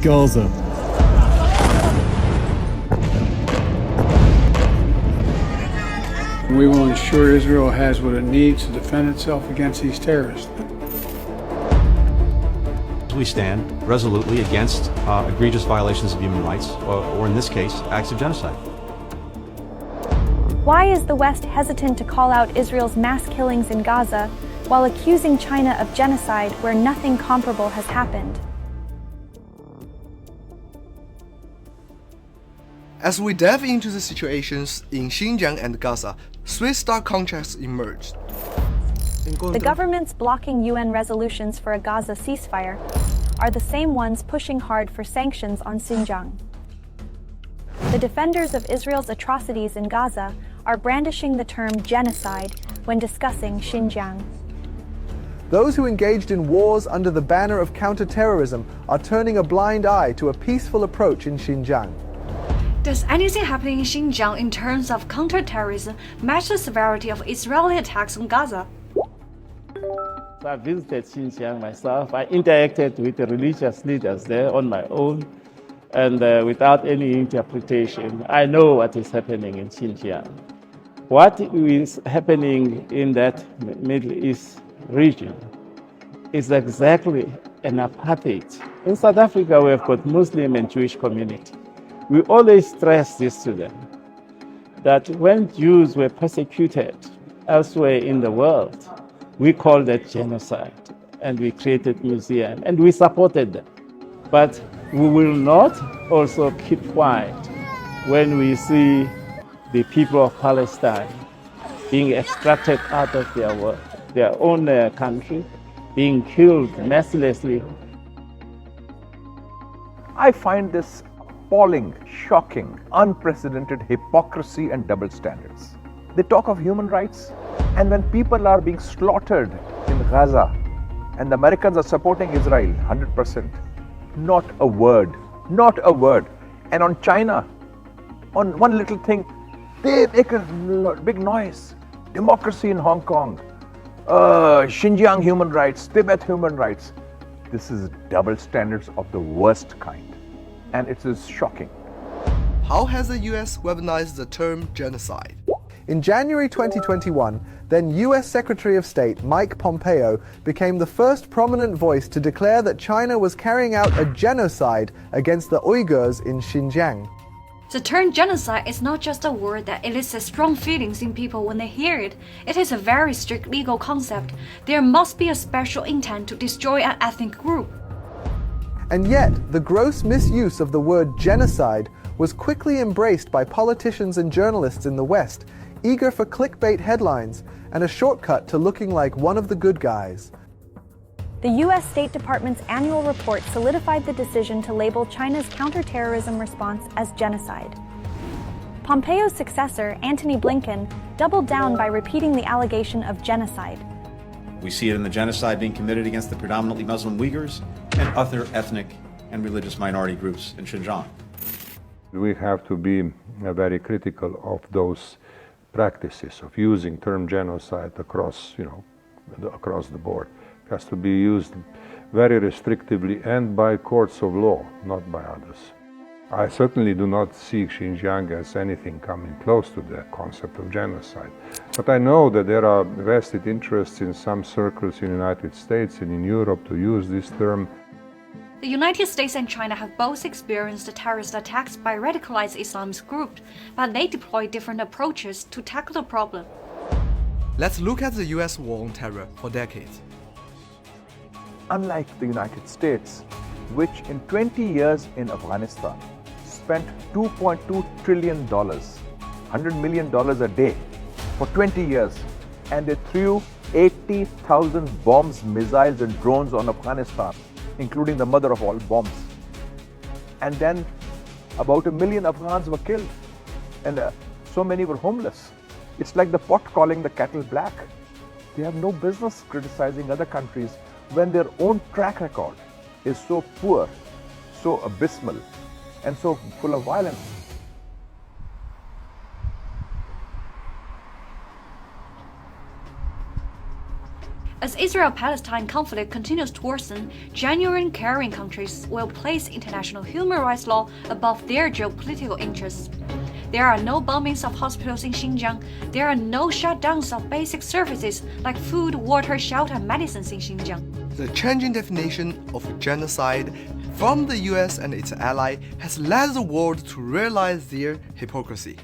Gaza. We will ensure Israel has what it needs to defend itself against these terrorists. We stand resolutely against egregious violations of human rights, or in this case, acts of genocide. Why is the West hesitant to call out Israel's mass killings in Gaza while accusing China of genocide where nothing comparable has happened? As we delve into the situations in Xinjiang and Gaza, three stark contrasts emerged. The governments blocking UN resolutions for a Gaza ceasefire are the same ones pushing hard for sanctions on Xinjiang. The defenders of Israel's atrocities in Gaza are brandishing the term genocide when discussing Xinjiang. Those who engaged in wars under the banner of counterterrorism are turning a blind eye to a peaceful approach in Xinjiang. Does anything happening in Xinjiang in terms of counterterrorism match the severity of Israeli attacks on Gaza? I visited Xinjiang myself. I interacted with the religious leaders there on my own, and without any interpretation, I know what is happening in Xinjiang. What is happening in that Middle East region is exactly an apartheid. In South Africa, we have got Muslim and Jewish community. We always stress this to them, that when Jews were persecuted elsewhere in the world, we called that genocide, and we created museums, and we supported them. But we will not also keep quiet when we see the people of Palestine being extracted out of their own country, being killed mercilessly. I find this appalling, shocking, unprecedented hypocrisy and double standards. They talk of human rights, and when people are being slaughtered in Gaza, and the Americans are supporting Israel 100%, not a word, not a word. And on China, on one little thing, they make a big noise. Democracy in Hong Kong, Xinjiang human rights, Tibet human rights. This is double standards of the worst kind, and it is shocking. How has the US weaponized the term genocide? In January 2021, then US Secretary of State Mike Pompeo became the first prominent voice to declare that China was carrying out a genocide against the Uyghurs in Xinjiang. The term genocide is not just a word that elicits strong feelings in people when they hear it. It is a very strict legal concept. There must be a special intent to destroy an ethnic group. And yet, the gross misuse of the word genocide was quickly embraced by politicians and journalists in the West, eager for clickbait headlines and a shortcut to looking like one of the good guys. The U.S. State Department's annual report solidified the decision to label China's counterterrorism response as genocide. Pompeo's successor, Antony Blinken, doubled down by repeating the allegation of genocide. We see it in the genocide being committed against the predominantly Muslim Uyghurs and other ethnic and religious minority groups in Xinjiang. We have to be very critical of those practices of using term genocide across the board. It has to be used very restrictively and by courts of law, not by others. I certainly do not see Xinjiang as anything coming close to the concept of genocide. But I know that there are vested interests in some circles in the United States and in Europe to use this term. The United States and China have both experienced terrorist attacks by radicalized Islamist groups, but they deploy different approaches to tackle the problem. Let's look at the US war on terror for decades. Unlike the United States, which in 20 years in Afghanistan spent $2.2 trillion, $100 million a day for 20 years, and they threw 80,000 bombs, missiles and drones on Afghanistan, including the mother of all bombs. And then about 1 million Afghans were killed, and so many were homeless. It's like the pot calling the kettle black. They have no business criticizing other countries when their own track record is so poor, so abysmal, and so full of violence. As Israel-Palestine conflict continues to worsen, genuine caring countries will place international human rights law above their geopolitical interests. There are no bombings of hospitals in Xinjiang. There are no shutdowns of basic services like food, water, shelter, and medicines in Xinjiang. The changing definition of genocide from the US and its ally has led the world to realize their hypocrisy.